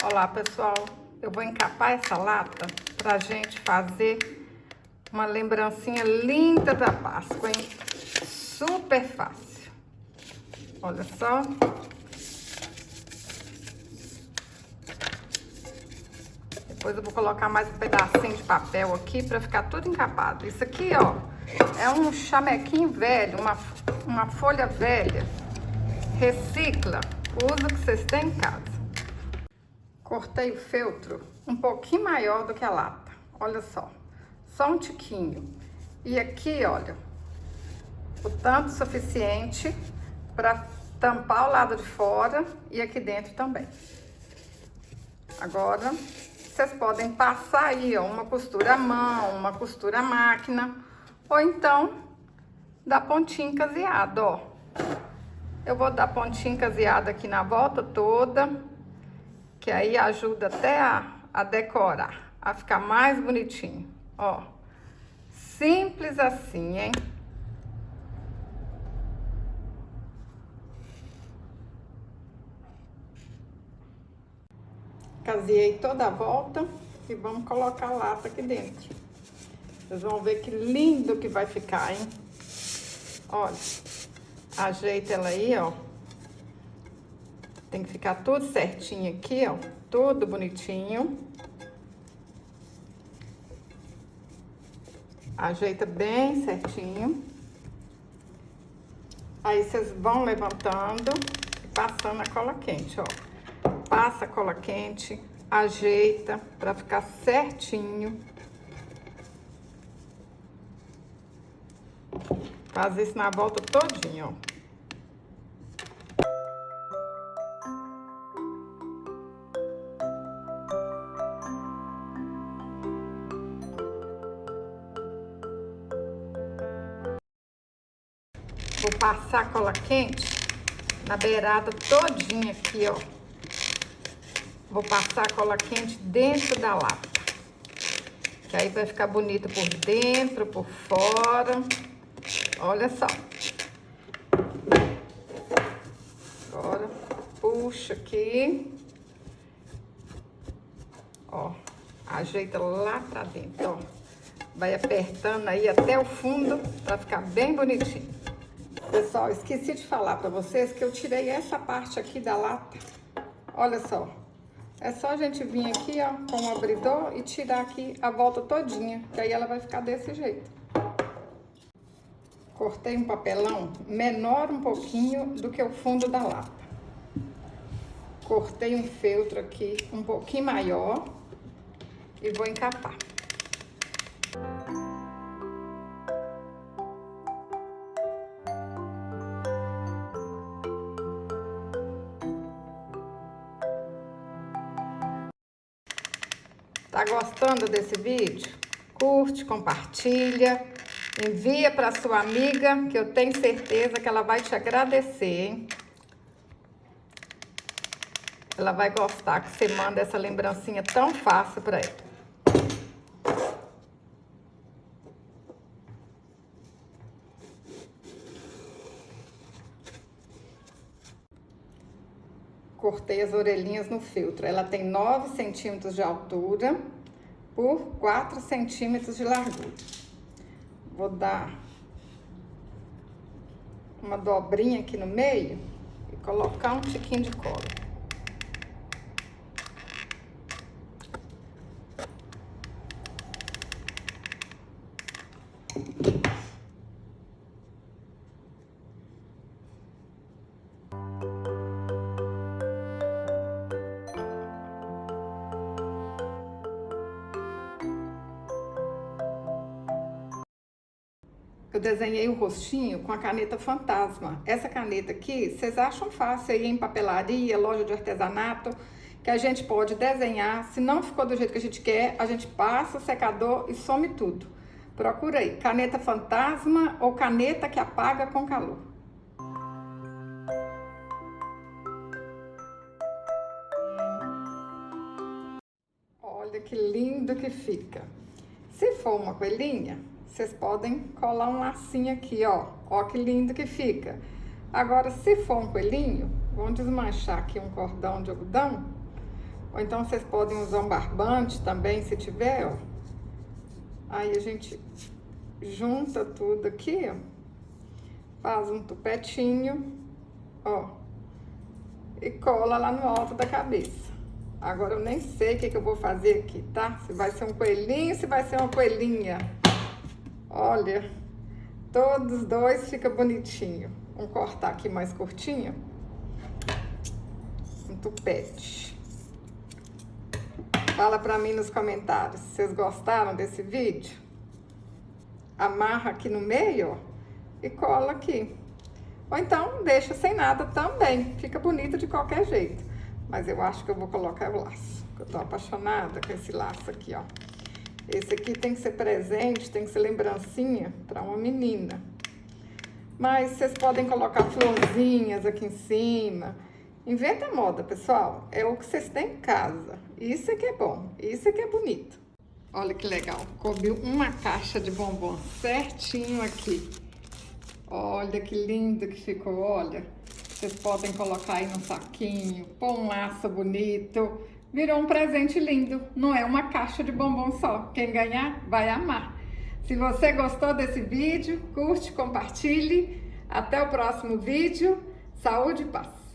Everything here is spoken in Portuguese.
Olá pessoal, eu vou encapar essa lata pra gente fazer uma lembrancinha linda da Páscoa, hein? Super fácil. Olha só. Depois eu vou colocar mais um pedacinho de papel aqui pra ficar tudo encapado. Isso aqui, ó, é um chamequinho velho, uma folha velha. Recicla, usa o que vocês têm em casa. Cortei o feltro um pouquinho maior do que a lata, olha só um tiquinho. E aqui, olha, o tanto suficiente para tampar o lado de fora e aqui dentro também. Agora, vocês podem passar aí, ó, uma costura à mão, uma costura à máquina, ou então dar pontinha encaseada, ó. Eu vou dar pontinha encaseada aqui na volta toda, que aí ajuda até a decorar, a ficar mais bonitinho, ó. Simples assim, hein? Caseei toda a volta e vamos colocar a lata aqui dentro. Vocês vão ver que lindo que vai ficar, hein? Olha, ajeita ela aí, ó. Tem que ficar tudo certinho aqui, ó. Tudo bonitinho. Ajeita bem certinho. Aí vocês vão levantando e passando a cola quente, ó. Passa a cola quente, ajeita pra ficar certinho. Faz isso na volta todinho, ó. Vou passar a cola quente na beirada todinha aqui, ó. Vou passar a cola quente dentro da lata. Que aí vai ficar bonito por dentro, por fora. Olha só. Agora, puxa aqui. Ó, ajeita lá pra dentro, ó. Vai apertando aí até o fundo pra ficar bem bonitinho. Pessoal, esqueci de falar pra vocês que eu tirei essa parte aqui da lata. Olha só. É só a gente vir aqui, ó, com o abridor e tirar aqui a volta todinha, que aí ela vai ficar desse jeito. Cortei um papelão menor um pouquinho do que o fundo da lata. Cortei um feltro aqui um pouquinho maior e vou encapar. Tá gostando desse vídeo? Curte, compartilha, envia para sua amiga, que eu tenho certeza que ela vai te agradecer, hein? Ela vai gostar que você manda essa lembrancinha tão fácil para ela. Cortei as orelhinhas no feltro. Ela tem 9 centímetros de altura por 4 centímetros de largura. Vou dar uma dobrinha aqui no meio e colocar um tiquinho de cola. Eu desenhei o rostinho com a caneta Fantasma. Essa caneta aqui, vocês acham fácil aí em papelaria, loja de artesanato, que a gente pode desenhar. Se não ficou do jeito que a gente quer, a gente passa o secador e some tudo. Procura aí, caneta Fantasma ou caneta que apaga com calor. Olha que lindo que fica. Se for uma coelhinha, vocês podem colar um lacinho aqui, ó. Ó que lindo que fica. Agora, se for um coelhinho, vamos desmanchar aqui um cordão de algodão. Ou então vocês podem usar um barbante também, se tiver, ó. Aí a gente junta tudo aqui, ó. Faz um tupetinho, ó. E cola lá no alto da cabeça. Agora eu nem sei o que eu vou fazer aqui, tá? Se vai ser um coelhinho, se vai ser uma coelhinha. Olha, todos dois ficam bonitinho. Vamos cortar aqui mais curtinho. Um tupete. Fala pra mim nos comentários se vocês gostaram desse vídeo. Amarra aqui no meio, ó, e cola aqui. Ou então deixa sem nada também, fica bonito de qualquer jeito. Mas eu acho que eu vou colocar o laço. Eu tô apaixonada com esse laço aqui, ó. Esse aqui tem que ser presente, tem que ser lembrancinha para uma menina. Mas vocês podem colocar florzinhas aqui em cima. Inventa moda, pessoal. É o que vocês têm em casa. Isso é que é bom, isso é que é bonito. Olha que legal, coube uma caixa de bombom certinho aqui. Olha que lindo que ficou, olha. Vocês podem colocar aí no saquinho, pôr um laço bonito. Virou um presente lindo, não é uma caixa de bombom só. Quem ganhar, vai amar. Se você gostou desse vídeo, curte, compartilhe. Até o próximo vídeo. Saúde e paz.